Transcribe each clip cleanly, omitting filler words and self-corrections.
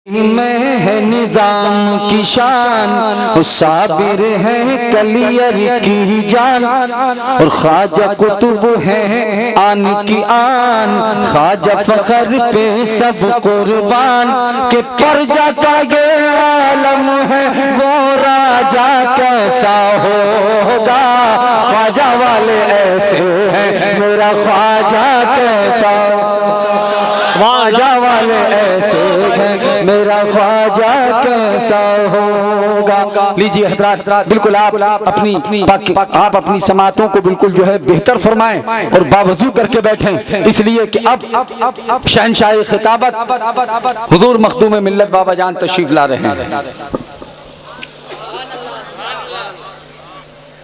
में है निजाम की शान, साबिर है कलियर की जान, और ख्वाजा कुतुब है आन की आन, ख्वाजा फखर पे सब कुर्बान, के परजा का ये आलम है वो राजा कैसा होगा, ख्वाजा वाले ऐसे हैं मेरा ख्वाजा कैसा, ख्वाजा वाले ऐसे हैं मेरा ख्वाजा कैसा होगा। लीजिए हजरात, बिल्कुल आप अपनी समातों को बिल्कुल जो है बेहतर फरमाएं और बावजू करके बैठें, इसलिए कि अब शहनशाह खिताबत हुजूर मखदूम मिल्लत बाबा जान तशरीफ ला रहे हैं।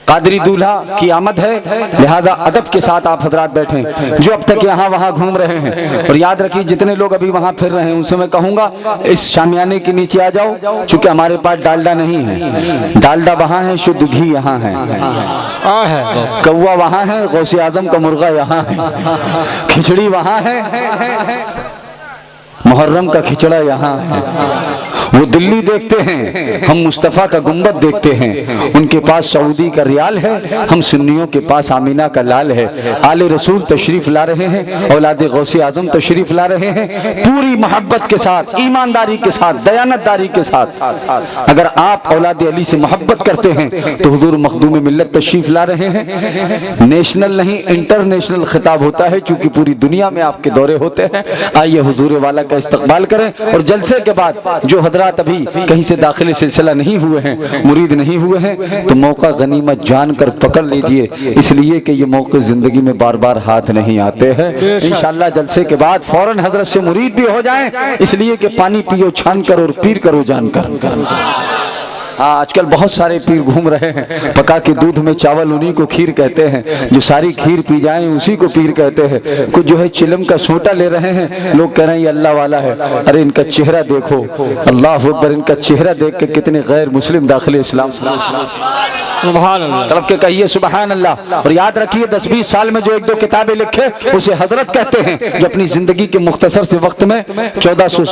कादरी दूल्हा की आमद है, लिहाजा अदब के साथ आप हजरात बैठें जो अब तक यहाँ वहाँ घूम रहे हैं, और याद रखिए जितने लोग अभी वहाँ फिर रहे हैं उनसे मैं कहूँगा इस शामियाने के नीचे आ जाओ, चूंकि हमारे पास डालडा नहीं है, डालडा वहाँ है, शुद्ध घी यहाँ है, कौवा वहाँ है, गौसे आजम का मुर्गा यहाँ है, खिचड़ी वहाँ है, मुहर्रम का खिचड़ा यहाँ है। वो दिल्ली देखते हैं, हम मुस्तफ़ा का गुंबद देखते हैं, उनके पास सऊदी का रियाल है, हम सुन्नियों के पास आमीना का लाल है। आले रसूल तशरीफ ला रहे हैं, औलादे गौसे आजम तशरीफ ला रहे हैं, पूरी मोहब्बत के साथ, ईमानदारी के साथ, दयानतदारी के साथ। अगर आप औलादे अली से मोहब्बत करते हैं तो हुजूर मखदूम मिल्लत तशरीफ ला रहे हैं। नेशनल नहीं इंटरनेशनल खिताब होता है, चूंकि पूरी दुनिया में आपके दौरे होते हैं। आइए हुजूर वाला का इस्तकबाल करें, और जलसे के बाद जो हजरात अभी कहीं से दाखिल सिलसिला नहीं हुए हैं, मुरीद नहीं हुए हैं, तो मौका गनीमत जानकर पकड़ लीजिए, इसलिए कि ये मौके जिंदगी में बार बार हाथ नहीं आते हैं। इंशाअल्लाह जलसे के बाद फौरन हजरत से मुरीद भी हो जाएं, इसलिए कि पानी पियो छान कर और पीर करो जानकर। हाँ, आजकल बहुत सारे पीर घूम रहे हैं, पका के दूध में चावल उन्हीं को खीर कहते हैं, जो सारी खीर पी जाएं उसी को पीर कहते हैं। कुछ जो है चिलम का सोटा ले रहे हैं, लोग कह रहे हैं ये अल्लाह वाला है। अरे इनका चेहरा देखो, अल्लाह अकबर, इनका चेहरा देख के कितने गैर मुस्लिम दाखिले इस्लाम। सुभान अल्लाह, तलब के कहिए सुभान अल्लाह। और याद रखिए 10-20 साल में जो एक दो किताबें लिखे उसे हजरत कहते हैं, जो अपनी जिंदगी के मुख्तसर से वक्त में 1400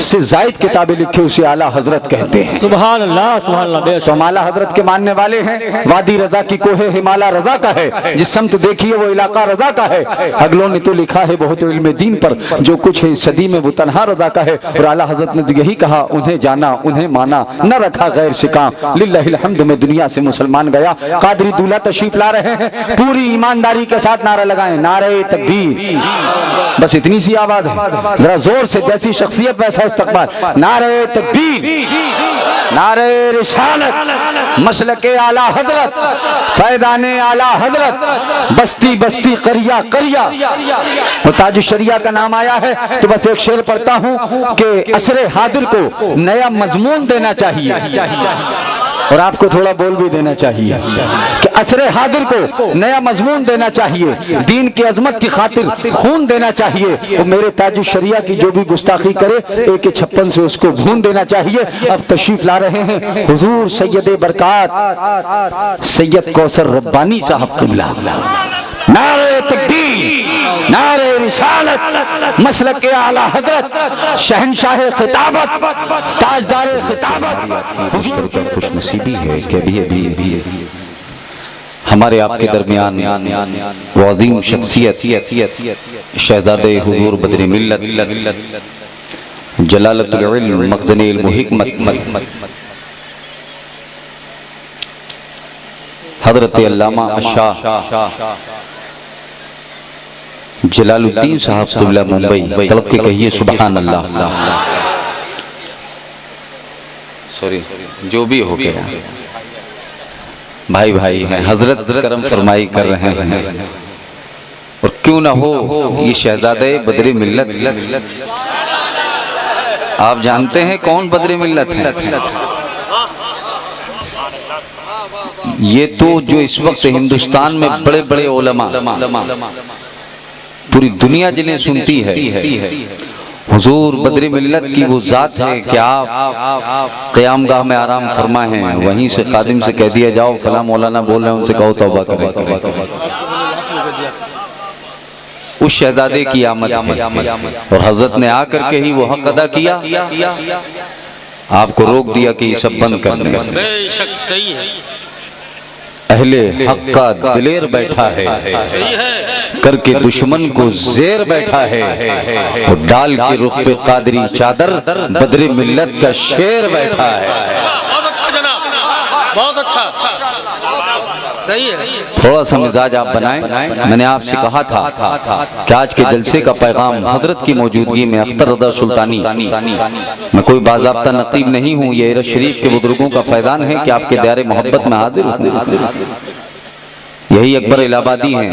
से जायद किताबें लिखे उसे आला हजरत कहते हैं। सुभान अल्लाह, तो माला हजरत के मानने वाले हैं। वादी रजा की कोहे हिमाला रजा का है, जिस समत देखिए वो इलाका रजा का है। अगलों ने तो लिखा है बहुत इल्म दीन पर, जो कुछ है सदी में वो तन्हा रजा का है। और आला हजरत ने तो यही कहा, उन्हें जाना उन्हें माना, न रखा गैर से काम, लिल्लाहिल हम्द में दुनिया से मुसलमान गया। कादरी दूल्हा तशरीफ ला रहे हैं, पूरी ईमानदारी के साथ नारा लगाएं, नारे तकबीर। बस इतनी सी आवाज है, जरा जोर से, जैसी शख्सियत वैसा इस्तकबाल। नारे तकबीर, नारे रिसालत, मसलके आला हजरत, फैदाने आला हजरत, बस्ती बस्ती करिया करिया। और ताज शरिया का नाम आया है तो बस एक शेर पढ़ता हूँ कि असरे हादिर को नया मजमून देना चाहिए, और आपको थोड़ा बोल भी देना चाहिए कि असरे हादिर को नया मजमून देना चाहिए, दीन की अजमत की खातिर खून देना चाहिए। और मेरे ताजु शरिया की जो भी गुस्ताखी करे AK-56 से उसको भून देना चाहिए। अब तशरीफ ला रहे हैं हुजूर सैयद बरकात सैयद कौसर रब्बानी साहब किबला। नारे तकबीर, नारे रिसालत, मसलके आला हजरत, शहनशाह खिताबत, ताजदार खिताबत। हुजूर की खुशनसीबी है कि अभी हमारे आपके दरमियान वो अजीम शख्सियत शहजादे हुजूर बदर मिल्लत जलालतुल इल्म मखज़न इल्म हिकमत हजरत अल्लामा शाह जलालुद्दीन साहब क़िबला मुंबई, तलब के कहिए सुभान अल्लाह। सॉरी, जो भी हो गया, भाई भाई हैं, हजरत करम फरमाई कर रहे हैं। और क्यों ना हो ये शहजादे बदरी मिल्लत। आप जानते हैं कौन बदरी मिल्लत है? ये तो जो इस वक्त हिंदुस्तान में बड़े बड़े उलमा, पूरी दुनिया जिन्हें सुनती है, हुजूर बदरी मिल्लत की वो जात है कि आप क़यामगाह में आराम फरमा हैं, वहीं से खादिम से कह दिया जाओ फला मौलाना बोल रहे हैं, उनसे कहो तौबा करें। उस शहजादे की आमद है। और हजरत ने आकर के ही वो हक अदा किया, आपको रोक दिया कि ये सब बंद कर दें। बेशक सही है। अहले हक का दिलेर बैठा है, करके दुश्मन को जेर बैठा है, वो डाल के रुख पे कादरी चादर बदरे मिल्लत का शेर बैठा है। बहुत अच्छा जनाब, बहुत अच्छा, सही है। थोड़ा सा मिजाज आप बनाएं। मैंने आपसे कहा था कि आज के जलसे का पैगाम हजरत की मौजूदगी में अख्तर रज़ा सुल्तानी, मैं कोई बाज़ाब्ता नकीब नहीं हूँ, ये इरश शरीफ के बुजुर्गों का फैजान है कि आपके दायरे मोहब्बत में हाजिर हूँ। यही अकबर इलाहाबादी हैं,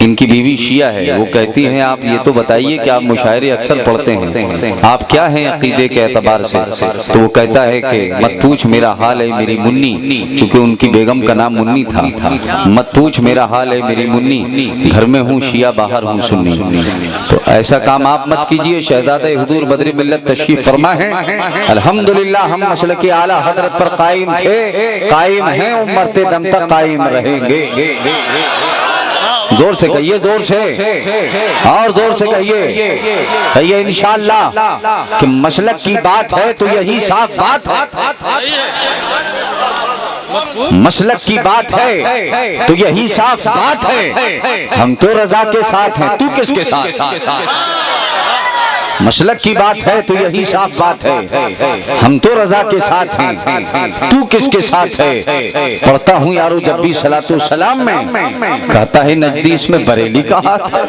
इनकी बीवी शिया है। वो कहती हैं आप ये तो बताइए कि आप मुशायरे अक्सर पढ़ते हैं, आप क्या हैं अकीदे के एतबार से? तो वो कहता है कि मत पूछ मेरा हाल है मेरी मुन्नी, चूंकि उनकी बेगम का नाम मुन्नी था। मत पूछ मेरा हाल है मेरी मुन्नी, घर में हूँ शिया बाहर हूँ सुन्नी। तो ऐसा काम आप मत कीजिए। शहजादे हुजूर बदरी मिल्लत तशरीफ फरमा है। अल्हम्दुलिल्लाह हम मसलक आला हजरत पर कायम थे, कायम हैं, मरते दम तक कायम रहेंगे। जोर से कहिए, जोर से और जोर से कहिए, कहिए इंशाअल्लाह कि मसलक की बात है तो यही साफ बात है। मसलक की बात है तो यही साफ बात है। हम तो रजा के साथ हैं, तू किसके साथ? मसलक की बात है तो यही साफ बात है। हम तो रजा के साथ हैं, तू किसके साथ है? पढ़ता हूँ यारो जब भी सलातो सलाम में, कहता है नजदीस में बरेली का हाथ है।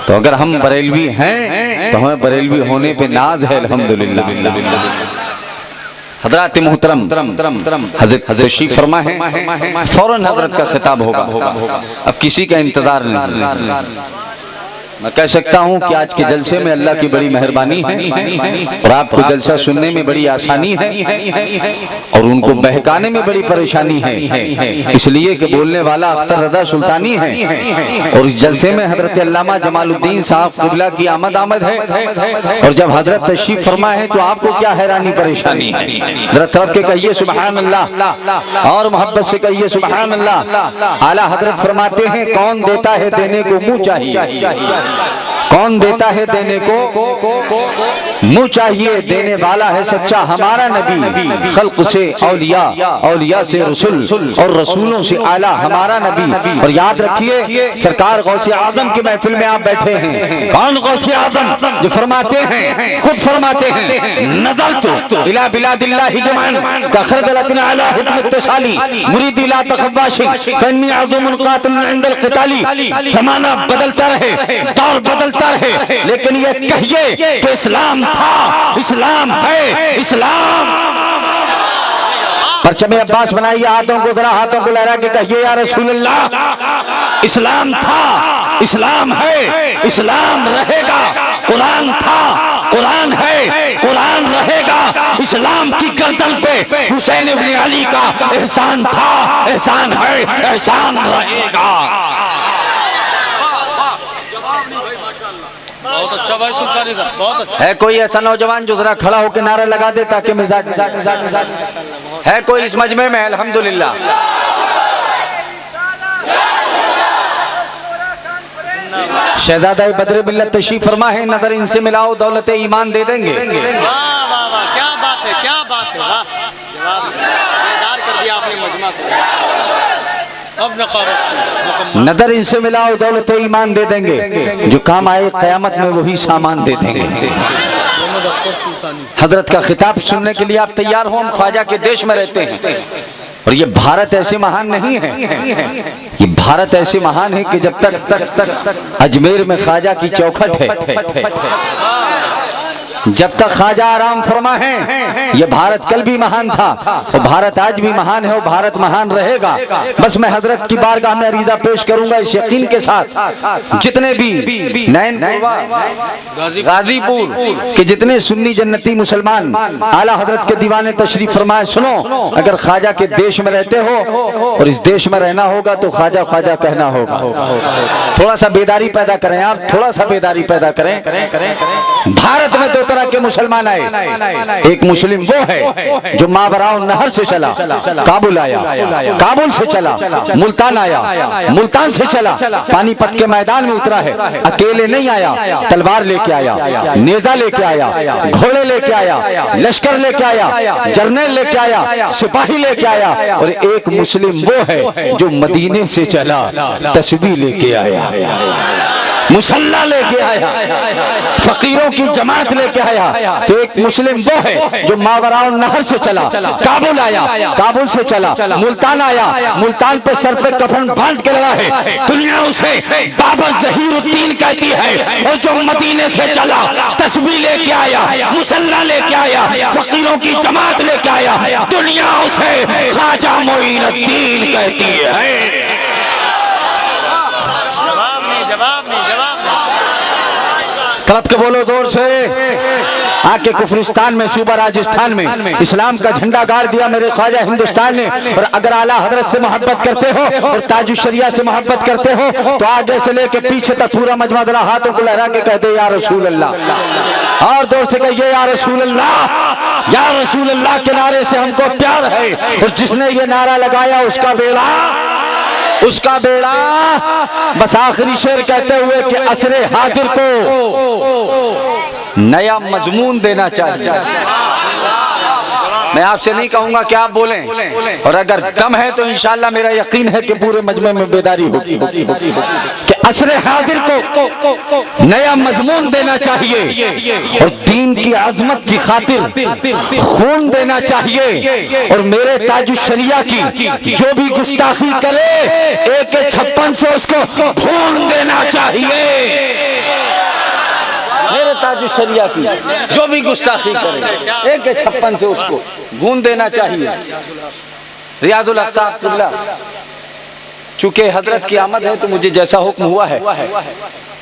तो अगर हम बरेलवी हैं तो हमें बरेलवी होने पे नाज है अल्हम्दुलिल्लाह। हजरत मोहतरम हजरत तशरीफ फरमा है, फौरन हजरत का खिताब होगा, अब किसी का इंतजार नहीं। मैं कह सकता हूँ कि आज के जलसे में अल्लाह की बड़ी मेहरबानी है और आपको जलसा सुनने में बड़ी आसानी है और उनको बहकाने में बड़ी परेशानी है, इसलिए कि बोलने वाला अख्तर रज़ा सुल्तानी है। और इस जलसे में हजरत अल्लामा जमालुद्दीन साहब क़िबला की आमद है। और जब हजरत तशरीफ फरमा है तो आपको क्या हैरानी परेशानी है? जरा तरफ के कहिए सुबहान अल्लाह और मोहब्बत से कहिए सुबहान अल्लाह। आला हजरत फरमाते हैं कौन देता है देने को मुँह चाहिए, कौन देता है देने को मुँह चाहिए, देने वाला है सच्चा हमारा नबी। खल्क से औलिया, औलिया से रसूल और रसूलों से आला हमारा नबी। और याद रखिए सरकार गौसे आजम की महफिल में आप बैठे हैं, कौन गौसे आजम? जो फरमाते हैं, खुद फरमाते हैं नज़रतु इला बिलादिल्लाहि जमान तखरजलतन अला हुक्म इत्तिसाली मुरीदी ला तखवाशिन फन्नी अज़मुन कातिल इंदल क़िताली। ज़माना बदलता रहे, दौर बदलता रहे, लेकिन ये कहिए कि इस्लाम था, इस्लाम है, इस्लाम। परचमे अब्बास बनाइए, हाथों को जरा हाथों को लहरा के कहिए या रसूल अल्लाह, इस्लाम था, इस्लाम है, इस्लाम रहेगा। कुरान था, कुरान है, कुरान रहेगा। इस्लाम की गर्दन पे हुसैन इब्न अली का एहसान था, एहसान है, एहसान रहेगा। बहुत अच्छा भाई सुल्तानी साहब, बहुत अच्छा। है कोई ऐसा नौजवान जो जरा खड़ा होकर नारा लगा दे ताकि मिजाज है कोई इस मजमे में? अल्हम्दुलिल्लाह। शहजादा बदर मिल्लत तशरीफ फरमा है, नजर इनसे मिलाओ दौलत ईमान दे देंगे। वाह वाह वाह, क्या बात है, क्या बात है, वाह जवाब बेदार कर दिया आपने मजमा को। अब नजर इनसे मिलाओ दौलत ईमान दे देंगे, जो काम आए कयामत में वही सामान दे देंगे। हजरत का खिताब सुनने के लिए आप तैयार हो? हम ख्वाजा के देश में रहते हैं और ये भारत ऐसे महान नहीं है, ये भारत ऐसे महान है कि जब तक अजमेर में ख्वाजा की चौखट है, जब तक ख्वाजा आराम फरमा है, ये भारत कल भी महान था और भारत आज भी महान है और भारत महान रहेगा। बस मैं हजरत की बारगाह में अरीजा पेश करूंगा इस यकीन के साथ, जितने भी गाजीपुर के जितने सुन्नी जन्नती मुसलमान आला हजरत के दीवाने तशरीफ फरमाए, सुनो, अगर ख्वाजा के देश में रहते हो और इस देश में रहना होगा तो ख्वाजा ख्वाजा कहना होगा। थोड़ा सा बेदारी पैदा करें आप, थोड़ा सा बेदारी पैदा करें। भारत में दो तरह के मुसलमान आए। एक मुस्लिम वो है जो मावराउ नहर से चला, काबुल आया, काबुल से चला, मुल्तान आया, मुल्तान से चला, पानीपत के मैदान में उतरा है। अकेले नहीं आया, तलवार लेके आया, नेजा लेके आया, घोड़े लेके आया, लश्कर लेके आया, जर्नल लेके आया, सिपाही लेके आया। और एक मुस्लिम वो है जो मदीने से चला, तस्बीह लेके आया, मुसल्ला लेके आया, फकीरों की जमात लेके आया। तो एक मुस्लिम वो है जो मावराउ नहर से चला, काबुल आया, काबुल से चला, मुल्तान आया, मुल्तान पे सर पे कफन बांध के लड़ा है। दुनिया उसे बाबा ज़हीरुद्दीन कहती है। और जो मदीने से चला, तस्बीह लेके आया, मुसल्ला लेके आया, फकीरों की जमात लेके आया, दुनिया उसे ख्वाजा मोइनुद्दीन कहती है। जवाब नहीं, जवाब नहीं। तड़प के बोलो जोर से। आके कुफरिस्तान में, सूबा राजस्थान में इस्लाम का झंडा गाड़ दिया मेरे ख्वाजा हिंदुस्तान ने। और अगर आला हजरत से मोहब्बत करते हो और ताजुश शरिया से मोहब्बत करते हो तो आगे से लेके पीछे तक पूरा मजमा जरा हाथों को लहरा के कहते या रसूल अल्लाह। और जोर से कहिए या रसूल अल्लाह, या रसूल अल्लाह के नारे से हमको प्यार है। और जिसने ये नारा लगाया उसका बेड़ा, उसका बेड़ा। बस आखिरी शेर कहते हुए कि असरे हाजिर को नया मजमून देना चाहिए। मैं आपसे नहीं कहूंगा कि आप बोलें, और अगर कम है तो इंशाअल्लाह मेरा यकीन है कि पूरे मजमे में बेदारी होगी कि असरे हाजिर को नया मजमून देना चाहिए और दीन की आजमत की खातिर खून देना चाहिए। और मेरे ताजुश शरिया की जो भी गुस्ताखी करे AK-56 से उसको खून देना चाहिए। मेरे ताजुश शरिया की जो भी गुस्ताखी करे AK-56 से उसको गूंद देना चाहिए। रियाजुल अक़सा क़िबला, चूंकि हजरत की आमद है तो मुझे जैसा हुक्म हुआ है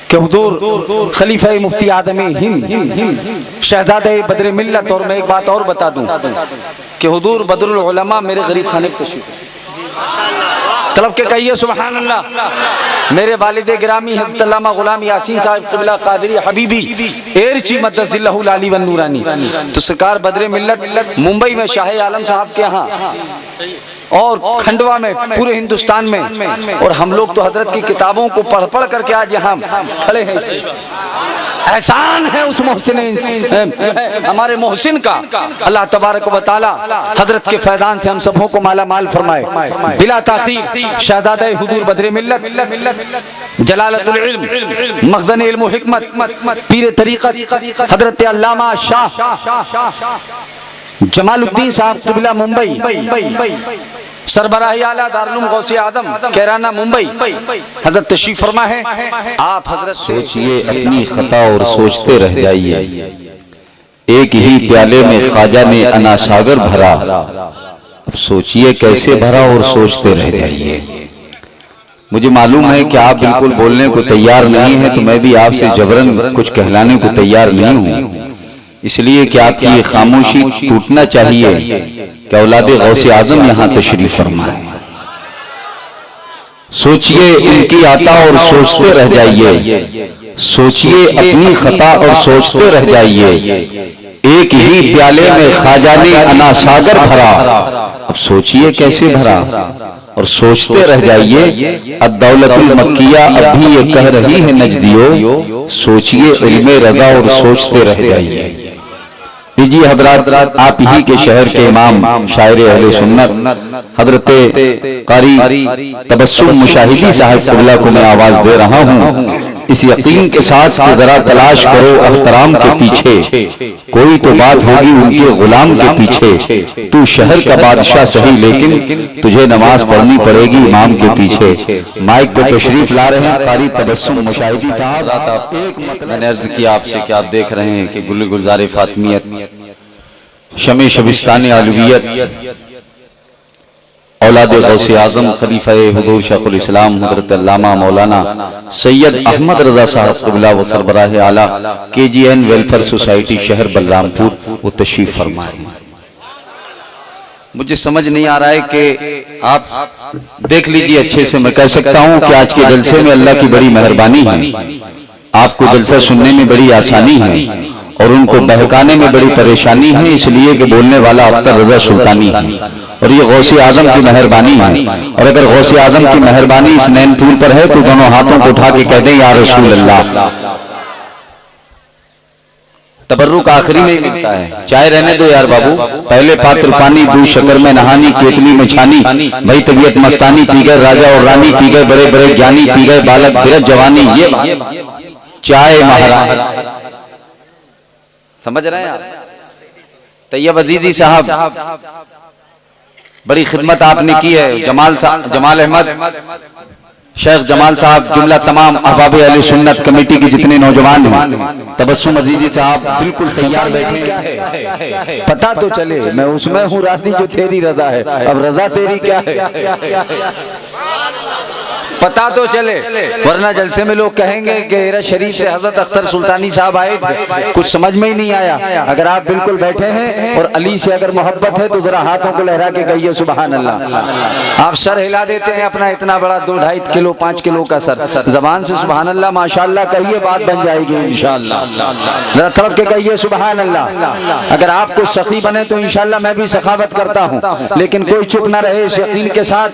कि हुजूर खलीफा मुफ्ती आदमी हिंद शहजादे बदर मिल्लत। और मैं एक बात और बता दूं कि हुजूर बदरुल उलमा मेरे गरीब खाने पे तशरीफ तलब के कहिए सुभान अल्लाह। मेरे वालिद गिरामी हज़रत अल्लामा गुलाम यासीन साहब क़िबला क़ादरी हबीबी एरची मद्दसिल्लहुल आली वन नूरानी, तो सरकार बदर मिल्लत मुंबई में शाह आलम साहब के यहाँ और खंडवा में, पूरे हिंदुस्तान में। और हम लोग तो हजरत की किताबों को पढ़ पढ़ करके आज यहाँ खड़े हैं। एहसान है उस मोहसिन, हमारे मोहसिन का। अल्लाह तबारक व तआला हजरत के फैजान से हम सबों को माला माल फरमाए। बिला ताखीर शहजादे हुजूर बदर मिल्लत जलालतुल इल्म मखज़न इल्म व हिकमत पीर तरीक़त हजरत अल्लामा शाह जमालुद्दीन साहब क़िबला मुंबई, सरबराही आला दारुल गौसे आदम कैराना मुंबई, हजरत तशरीफ फरमा है। आप हजरत सोचिए अपनी खता और सोचते रह जाइए। एक ही प्याले में ख्वाजा ने अना सागर भरा, अब सोचिए कैसे भरा और सोचते रह जाइए। मुझे मालूम है कि आप बिल्कुल बोलने को तैयार नहीं है, तो मैं भी आपसे जबरन कुछ कहलाने को तैयार नहीं हूँ। इसलिए कि आपकी ये खामोशी टूटना चाहिए कि औलादे गौसे आजम यहाँ तशरीफ फरमा है। सोचिए उनकी आता और सोचते रह जाइए। सोचिए अपनी खता और सोचते रह जाइए। एक ही प्याले में ख्वाजा ने अना सागर भरा, अब सोचिए कैसे भरा और सोचते रह जाइए। अद-दौलतुल मक्किया अब भी ये कह रही है नजदियो, सोचिए इल्मे रज़ा और सोचते रह जाइए। लीजिए हजरात, आप ही के शहर के इमाम शायर अहले सुन्नत हजरत कारी तबस्सुम मुशाहिदी साहब क़िबला को मैं आवाज दे रहा हूँ। इस यकीन के साथ कि जरा तलाश करो एहतराम के पीछे, कोई तो बात होगी उनके गुलाम के पीछे। तू शहर का बादशाह सही लेकिन तुझे नमाज पढ़नी पड़ेगी इमाम के पीछे। माइक पे तशरीफ ला रहे हैं कारी तबस्सुम मुशाहिदी साहब। मैंने अर्ज किया आपसे कि आप देख रहे हैं कि गुल गुलजार फातिमियत, शमे शबिस्तान अलवियत, औलाद गौसे आजम खलीफा हुजूर शेखुल इस्लाम हज़रत अल्लामा मौलाना सैयद अहमद रजा साहब क़िबला व सरबराह आला KGN वेलफेयर सोसाइटी शहर बलरामपुर वो तशरीफ फरमाए। मुझे समझ नहीं आ रहा है कि आप देख लीजिए अच्छे से। मैं कह सकता हूँ कि आज के जलसे में अल्लाह की बड़ी मेहरबानी है, आपको जलसा सुनने में बड़ी आसानी है। और उनको बहकाने में बड़ी परेशानी है, इसलिए कि बोलने वाला अख्तर रजा सुल्तानी है और ये गौसे आजम की मेहरबानी है। और अगर गौसे आजम की मेहरबानी इस नैनपुर पर है तो दोनों हाथों को उठा के कह दें या रसूल अल्लाह। तबर्रुक आखिरी में ही मिलता है, चाय रहने दो यार बाबू, पहले पात्र पानी, दूध शक्कर में नहानी, केतली में छानी, भाई तबीयत मस्तानी, पी गए राजा और रानी, पी गए बड़े बड़े ज्ञानी, पी गए बालक बिरज जवानी, ये चाय महाराज। समझ रहे हैं आप? तैयब अजीजी साहब बड़ी खिदमत आपने की है, जमाल अहमद, शेख जमाल साहब, जुमला तमाम अहबाब अहले सुन्नत कमेटी के जितने नौजवान हैं, तबस्सुम अजीजी साहब बिल्कुल तैयार बैठे हैं। पता तो चले मैं उसमें हूँ राजी जो तेरी रजा है, अब रजा तेरी क्या है पता तो चले, वरना जलसे में लोग कहेंगे कि हेरा शरीफ से हजरत अख्तर सुल्तानी साहब आए थे, कुछ समझ में ही नहीं आया। अगर आप बिल्कुल बैठे हैं और अली से अगर मोहब्बत है तो जरा हाथों को लहरा के कहिए सुभान अल्लाह। आप सर हिला देते हैं अपना इतना बड़ा 2-2.5 किलो 5 किलो का सर, जबान से सुभान अल्लाह माशाअल्लाह कहिए, बात बन जाएगी इंशाअल्लाह। जरा तरफ के कहिए सुभान अल्लाह। अगर आपको सखी बने तो इंशाअल्लाह मैं भी सखावत करता हूँ, लेकिन कोई चुप ना रहे। इस यकीन के साथ,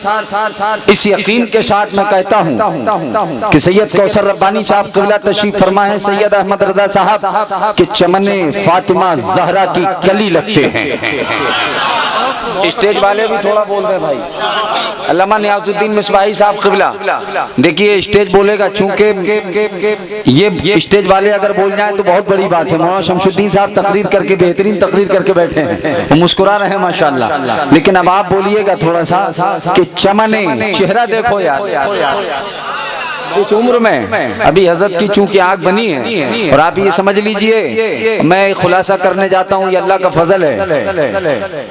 इस यकीन के साथ मैं कहता हूं कि सैयद कौसर रब्बानी साहब क़िबला तशरीफ फरमा है, सैयद अहमद रजा साहब के चमने फातिमा ज़हरा की कली लगते हैं। स्टेज वाले भी थोड़ा बोल रहे भाई। अल्लामा नियाजुद्दीन मिसबाही साहब क़िबला, देखिए स्टेज बोलेगा, चूंकि ये स्टेज वाले अगर बोल जाएं तो बहुत बड़ी बात है। मौलाना शमशुद्दीन साहब तकरीर करके बेहतरीन तकरीर करके बैठे हैं, वो मुस्कुरा रहे हैं माशाअल्लाह, लेकिन अब आप बोलिएगा थोड़ा सा कि चमने, चेहरा देखो यार, इस उम्र में अभी हजरत की चूंकि आंख बनी है, और आप ये समझ लीजिए मैं खुलासा करने जाता हूँ, ये अल्लाह का फजल है।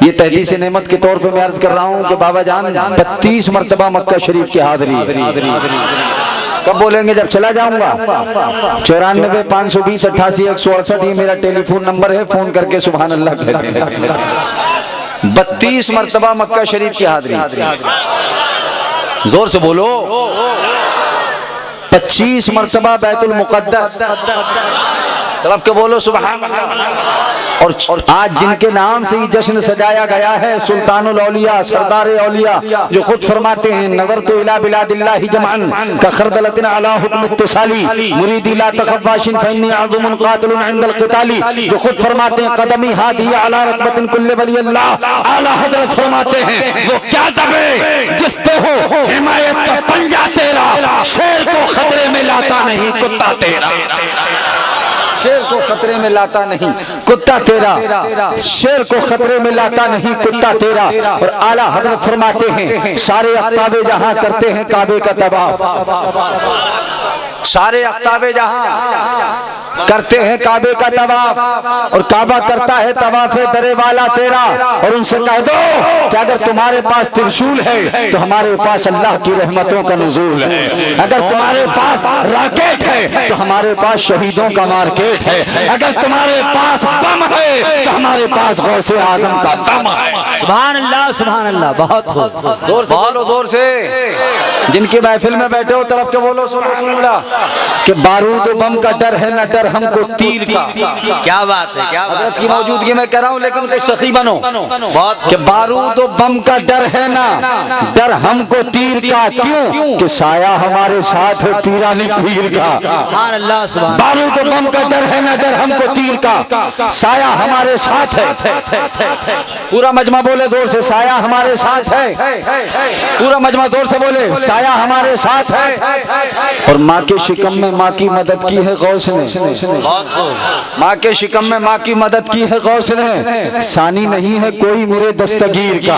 ये तहदीस नेमत के तौर पे मैं अर्ज कर रहा हूँ कि बाबा जान 32 मरतबा मक्का शरीफ की हाजिरी है। कब बोलेंगे? जब चला जाऊंगा। 94 520 88 168 ये मेरा टेलीफोन नंबर है, फोन करके सुभान अल्लाह कहते हैं। 32 मरतबा मक्का शरीफ की हाजिरी, जोर से बोलो। 25 मरतबा बैतुल मुक़द्दस, तब के बोलो सुभान अल्लाह। और आज जिनके नाम से ही जश्न सजाया गया है, सुल्तानुल औलिया, सरदार औलिया, जो खुद फरमाते हैं नजर तो इला बिलादिल्लाहि जमअन का खरदलतिन अला हुक्म इत्तिसाली मुरीदी ला तखवाशिन फइन्नी अज़मुन कातिलुन इंदल क़िताली, जो खुद फरमाते हैं कदमी हादी अला रकबतिन कुल्ले वली अल्लाह। आला हज़रत फरमाते हैं वो क्या दबे जिस पे हो हिमायत का पंजा तेरा, शेर को खतरे में लाता नहीं कुत्ता तेरा। शेर को खतरे में लाता नहीं कुत्ता तेरा, शेर को खतरे में लाता नहीं कुत्ता तेरा। और आला हजरत फरमाते हैं सारे अख्ताबे जहां करते हैं काबे का तवाफ, सारे अख्ताबे जहां करते हैं काबे का तवाफ, और काबा करता है तवाफे दरे वाला तेरा। और उनसे कह दो कि अगर तुम्हारे पास त्रिशूल है तो हमारे पास अल्लाह की रहमतों का नुज़ूल है, अगर तुम्हारे पास रॉकेट है तो हमारे पास शहीदों का मार्केट है, अगर तुम्हारे पास बम है तो हमारे पास गौसे आजम का दम है। सुभान अल्लाह सुभान अल्लाह। बहुत खूब, जोर से बोलो, जोर से। जिनकी महफिल में बैठे हो तरफ के बोलो सुभान अल्लाह। कि बारूद बम का डर है न डर हमको तीर का। क्या बात है, क्या बात है। की मौजूदगी में कह रहा हूँ, लेकिन कुछ सखी बनो। बहुत कि बारूद बम का डर है ना डर हमको तीर का, क्यों कि साया हमारे साथ है पीरानी पीर का। सुभान अल्लाह सुभान। बारूद बम का डर है ना डर हमको तीर का, साया हमारे साथ है। पूरा मजमा बोले जोर से, साया हमारे साथ है। पूरा मजमा जोर से बोले, साया हमारे साथ है। और माँ के शिकम में माँ की मदद की है गौस ने, माँ के शिकम में माँ की मदद की है गौस ने। सानी नहीं है कोई मेरे दस्तगीर का।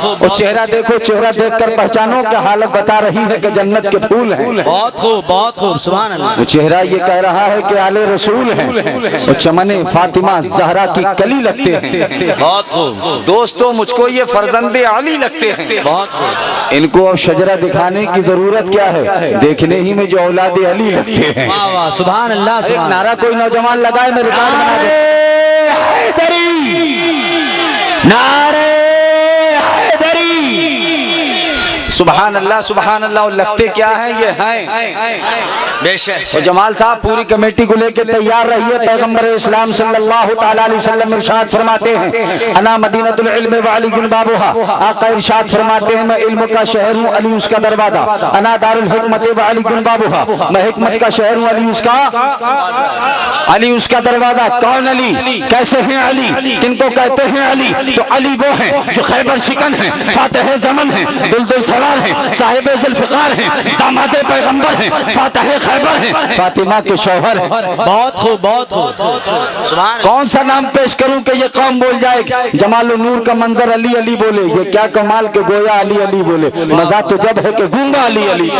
और चेहरा देखो, चेहरा देखकर पहचानो क्या हालत बता रही है कि जन्नत के फूल हैं। बहुत खूब, बहुत खूब, सुभान अल्लाह। वो चेहरा ये कह रहा है कि आले रसूल हैं, और चमने फातिमा ज़हरा की कली लगते हैं। बहुत खूब दोस्तों, मुझको ये फर्जंदे अली लगते हैं। बहुत खूब। इनको अब शजरा दिखाने की जरूरत क्या है, देखने ही में जो औलादे अली लगते हैं। वाह वाह, सुभान अल्लाह एक सुभान। नारा कोई नौजवान लगाए, मैं रिकॉर्ड बना दे। नारे हैदरी, सुभान अल्लाह। और लगते क्या हैं? ये हैं बेशक। और जमाल साहब पूरी कमेटी को लेकर तैयार रहिए। पैगंबर इस्लाम सल्लल्लाहु तआला अलैहि वसल्लम इरशाद फरमाते हैं, अना मदीनतुल इल्म व अली बाबुहा। आका इरशाद फरमाते हैं, मैं इल्म का शहर हूँ, अली उसका दरवाजा। अना दारुल हिकमत व अली बाबुहा, मैं हिकमत का शहर हूँ, अली उसका दरवाजा। कौन अली? कैसे हैं अली? किनको कहते हैं अली? तो अली वो हैं जो खैबर शिकन हैं, फातिह ज़मन हैं, दुलदुल सवार हैं, साहिब ज़ुल्फ़िकार हैं, दामाद पैगंबर हैं, फातिह खैबर हैं, फातिमा के शौहर हैं। बहुत खूब, बहुत खूब। सुभान अल्लाह। कौन सा नाम पेश करूं कि ये कौम बोल जाए? जमाल नूर का मंजर अली अली बोले, ये क्या कमाल के गोया अली अली बोले। मजा तो जब है कि गूंगा अली अली।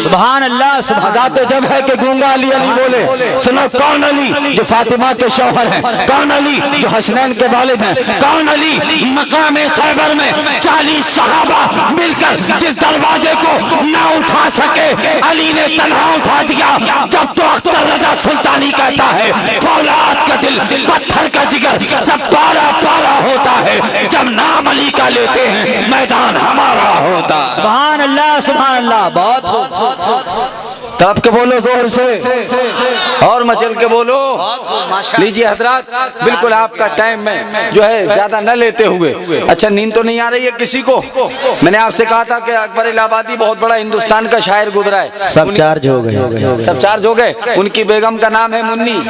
सुभान अल्लाह, सुभान। मजा तो जब है कि गूंगा अली अली बोले। सुनो, कौन अली जो फातिमा के शौहर हैं? कौन अली जो हसनैन के वालिद हैं? कौन अली मकाम खैबर में 40 सहाबा मिलकर जिस दरवाजे को ना उठा सके, अली ने तन्हा उठा दिया। जब तो अख्तर रजा सुल्तानी कहता है, फौलाद का दिल पत्थर का जिगर सब पारा पारा होता है, जब नाम अली का लेते हैं मैदान हमारा होता। सुभान अल्लाह, सुभान अल्लाह। बहुत खूब। तड़प के बोलो जोर से और मचल के बोलो। लीजिए हजरात, बिल्कुल आपका टाइम में जो है ज्यादा न लेते हुए। अच्छा, नींद तो नहीं आ रही है किसी को? मैंने आपसे कहा था कि अकबर इलाहाबादी बहुत बड़ा हिंदुस्तान का शायर गुजरा है। सब चार्ज हो गए, सब चार्ज हो गए। उनकी बेगम का नाम है मुन्नी।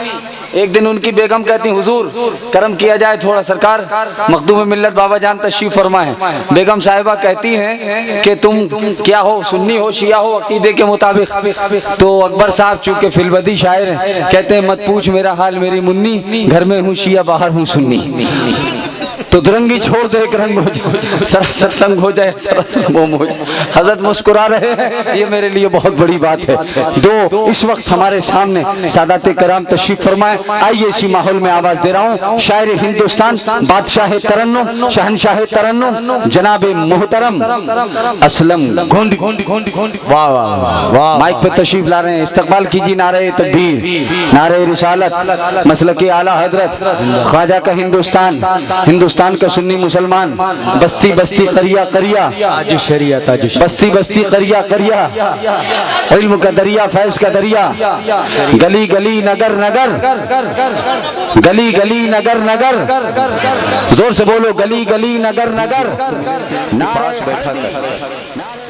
एक दिन उनकी बेगम कहती, हुजूर करम किया जाए थोड़ा, सरकार मखदूम मिल्लत बाबा जान तशरीफ फरमा है। बेगम साहिबा कहती हैं कि तुम क्या हो, सुन्नी हो, शिया हो अकीदे के मुताबिक? तो अकबर साहब चूंकि फिलबदी शायर हैं, कहते हैं मत पूछ मेरा हाल मेरी मुन्नी, घर में हूँ शिया बाहर हूँ सुन्नी। तो दुरंगी छोड़ दे, एक रंग हो जाए, सरासर संग हो जाए, सरासर मोम हो जाए। हजरत मुस्कुरा रहे हैं, ये मेरे लिए बहुत बड़ी बात है। दो इस वक्त हमारे सामने सादाते कराम तशरीफ फरमाए। आइए इसी माहौल में आवाज दे रहा हूँ शायर हिंदुस्तान, बादशाह तरन्नुम, शहनशाह तरन्नुम, जनाबे मोहतरम असलम गोंडी। वाह वाह वाह। माइक पे तशरीफ ला रहे हैं, इस्तकबाल कीजिए। नारे तकबीर, नारे रिसालत, मसलके आला हजरत, ख्वाजा का हिंदुस्तान, हिंदुस्तान का सुन्नी मुसलमान, बस्ती बस्ती करिया करिया, ताज शरिया, ताज बस्ती बस्ती करिया करिया, इल्म का दरिया, फैज का दरिया, गली गली नगर नगर, गली गली नगर नगर, जोर से बोलो, गली गली नगर नगर। पास बैठा था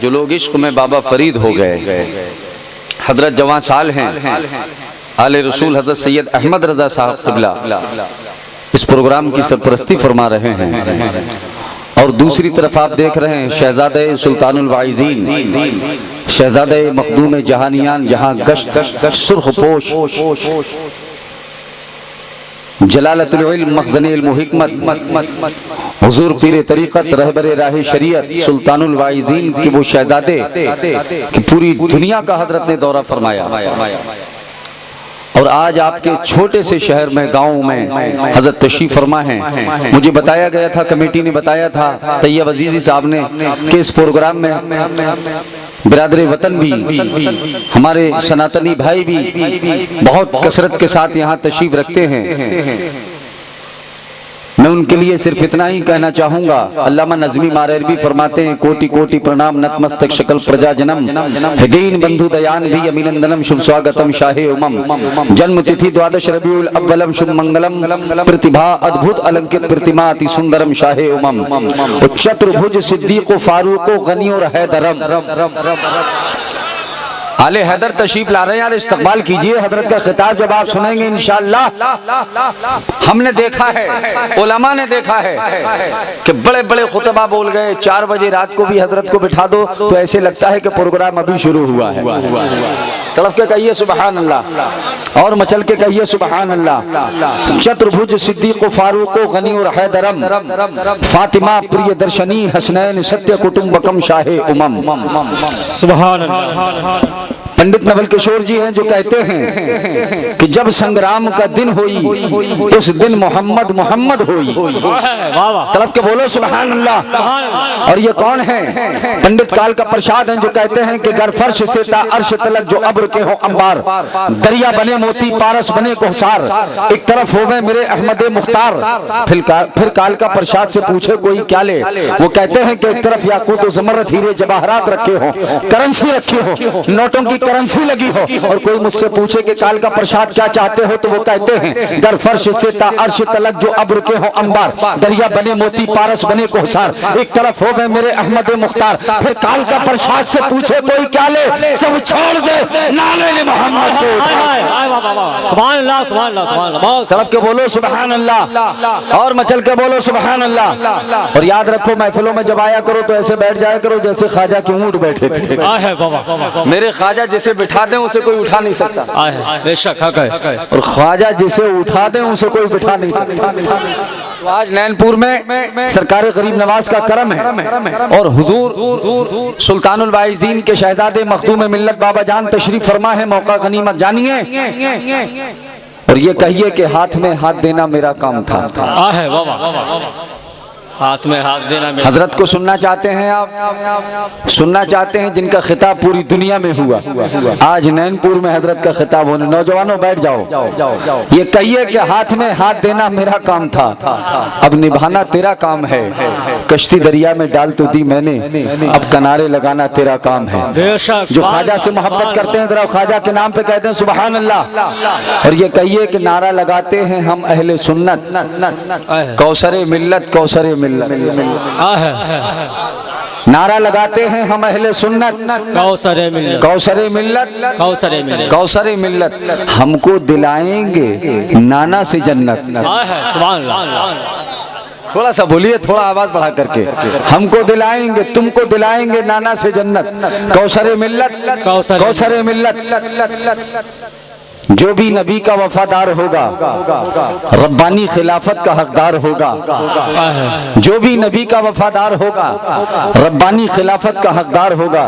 जो लोग इश्क में बाबा फरीद हो गए, हजरत जवां साल हैं, आले रसूल हजरत सैयद अहमद रजा साहब क़िबला इस प्रोग्राम की सरपरस्ती फरमा रहे हैं। और दूसरी तरफ आप देख रहे हैं शहजादे सुल्तानुल वाइज़ीन, शहजादे मखदूम जहानियान, जहां गश्त सुर्ख पोश जलालतुल इल्म मखज़ने इल्म हिकमत हुजूर पीर तरीक़त रहबर राह शरीयत सुल्तानुल वाइज़ीन के वो शहजादे कि पूरी दुनिया का हजरत ने दौरा फरमाया। और आज आपके छोटे से शहर में, गांव में हजरत तशरीफ फरमा हैं। मुझे बताया गया था, कमेटी ने बताया था, तैयब अजीजी साहब ने, कि इस प्रोग्राम में बिरादरे वतन भी, हमारे सनातनी भाई भी बहुत कसरत के साथ यहाँ तशरीफ रखते हैं। मैं उनके लिए सिर्फ इतना ही कहना चाहूंगा। अल्लामा नज़मी माररबी फरमाते हैं, कोटि कोटि प्रणाम नतमस्तक शकल प्रजा जनम, दीन बंधु दयान भी अभिनंदनम, शुभ स्वागतम शाहे उमम, जन्म तिथि द्वादश रबीउल अव्वलम, शुभ मंगलम, प्रतिभा अद्भुत अलंकृत प्रतिमा अति सुंदरम शाहे उमम, चतुर्भुज सिद्दीक़ फारूक गनी और हैदरम। आले हैदर तशरीफ ला रहे हैं यार, इस्तकबाल कीजिए। हजरत का खिताब जब आप सुनेंगे इंशाअल्लाह। हमने देखा है, उलमा ने देखा है कि बड़े बड़े खुतबा बोल गए। 4 बजे रात को भी हजरत को बिठा दो तो ऐसे लगता है कि प्रोग्राम अभी शुरू हुआ है। तड़प के कहिए सुबहान अल्लाह और मचल के कहिए सुबहान अल्लाह। चतुर्भुज सिद्दीक़ फारूक गनी और हैदरम, फातिमा प्रिय दर्शनी, हसनैन सत्य कुटुंबकम शाहे उमम। सुभान अल्लाह। पंडित नवल किशोर जी हैं जो कहते हैं कि जब संग्राम का दिन हुई उस दिन मोहम्मद मोहम्मद हुई। तलब के बोलो सुभान अल्लाह। और ये कौन है? पंडित काल का प्रसाद हैं जो कहते हैं कि गर फर्श से ता अर्श तलक जो अब्र के हो अंबार, दरिया बने मोती पारस बने कोहसार, एक तरफ होवे मेरे अहमद मुख्तार। फिर काल का प्रसाद से पूछे कोई क्या ले, वो कहते हैं कि एक तरफ याकूत ज़मरत हीरे जवाहरात रखे हो, करेंसी रखी हो, नोटों की करेंसी लगी हो, और कोई मुझसे पूछे कि काल का प्रसाद क्या चाहते हो, तो वो कहते हैं गर फर्श से ता अर्श तलक जो अब्र के हो अंबार, दरिया बने मोती पारस बने कोहसार, एक तरफ हो गए मेरे अहमद मुख्तार। फिर काल का प्रसाद से पूछे कोई क्या ले, सब छोड़ दे नाले मोहम्मद को। सुभान अल्लाह, सुभान अल्लाह, सुभान अल्लाह। तड़प के बोलो सुभान अल्लाह और मचल के बोलो सुभान अल्लाह। और याद रखो महफिलों में जब आया करो तो ऐसे बैठ जाया करो जैसे ख्वाजा के ऊंट बैठे थे। मेरे ख्वाजा जिसे बिठा दें उसे कोई उठा नहीं सकता, बेशक हक है। और ख्वाजा जिसे उठा दें उसे कोई बिठा नहीं सकता। तो आज नैनपुर में सरकार गरीब नवाज का करम है और हुजूर सुल्तानुल वाइजीन के शहजादे मखदूम मिल्लत बाबा जान तशरीफ फरमा है। मौका गनीमत जानिए और ये कहिए कि हाथ में हाथ देना मेरा काम था। हाथ में हाथ देना मेरा। हजरत को सुनना चाहते हैं आप? सुनना चाहते हैं जिनका खिताब पूरी दुनिया में हुआ, आज नैनपुर में हजरत का खिताब होने। नौजवानों बैठ जाओ। ये कहिए कि हाथ में हाथ देना मेरा काम था, अब निभाना तेरा काम है। कश्ती दरिया में डाल तो दी मैंने, अब किनारे लगाना तेरा काम है। जो ख्वाजा से मोहब्बत करते हैं जरा ख्वाजा के नाम पे कहते हैं सुभान अल्लाह। और ये कहिए कि नारा लगाते हैं हम अहले सुन्नत, कौसरे मिल्लत कौसरे मिल्लत। नारा लगाते हैं हम अहले सुन्नत, कौसरे मिल्लत कौसरे मिल्लत कौसरे मिल्लत कौसरे मिल्लत। हमको दिलाएंगे नाना से जन्नत। सुभान अल्लाह। थोड़ा सा बोलिए, थोड़ा आवाज बढ़ा करके। हमको दिलाएंगे तुमको दिलाएंगे नाना से जन्नत, कौसरे मिल्लत कौसरे मिल्लत। जो भी नबी का वफादार होगा रब्बानी खिलाफत का हकदार होगा। जो भी नबी का वफादार होगा रब्बानी खिलाफत का हकदार होगा,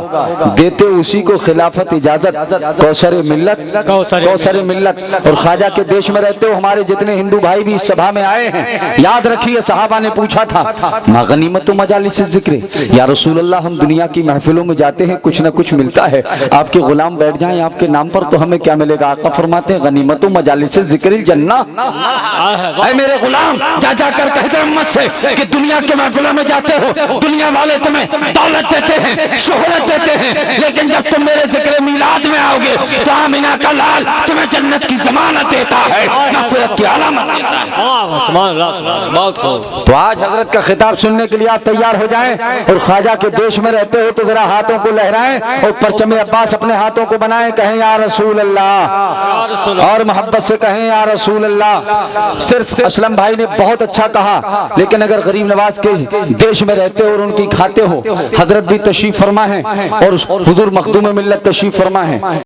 देते उसी को खिलाफत इजाजत। कौसरे मिल्लत कौसरे मिल्लत। और ख्वाजा के देश में रहते हो हमारे जितने हिंदू भाई भी इस सभा में आए हैं, याद रखिए सहाबा ने पूछा था मा गनीमत मजालिस जिक्र, या रसूल अल्लाह हम दुनिया की महफिलों में जाते हैं कुछ न कुछ मिलता है, आपके गुलाम बैठ जाएं आपके नाम पर तो हमें क्या मिलेगा? आका फरमाते हैं गनीमतों मजालिस जिक्रिल जन्ना। ऐ मेरे गुलाम जा जाकर कहते उम्मत से कि दुनिया के महफिलों में जाते हो दुनिया वाले तुम्हें दौलत देते हैं शोहरत देते हैं, लेकिन जब तुम मेरे जिक्र मिलाद में आओगे तो आमिना का लाल तुम्हें जन्नत की जमानत देता है, मग़फ़िरत की अलामत देता है। सुभान अल्लाह, बहुत खूब। तो आज हजरत का खिताब सुनने के लिए आप तैयार हो जाएं और ख्वाजा के देश में रहते हो तो जरा हाथों को लहराएं और परचम अब्बास अपने हाथों को बनाएं, कहें या रसूल अल्लाह और मोहब्बत से कहें या रसूल अल्लाह। सिर्फ असलम भाई ने बहुत अच्छा कहा, लेकिन अगर गरीब नवाज के देश में रहते हो और उनकी खाते हो, हजरत भी तशरीफ फरमा है और हुजूर मखदूम मिल्लत तशरीफ फरमा है।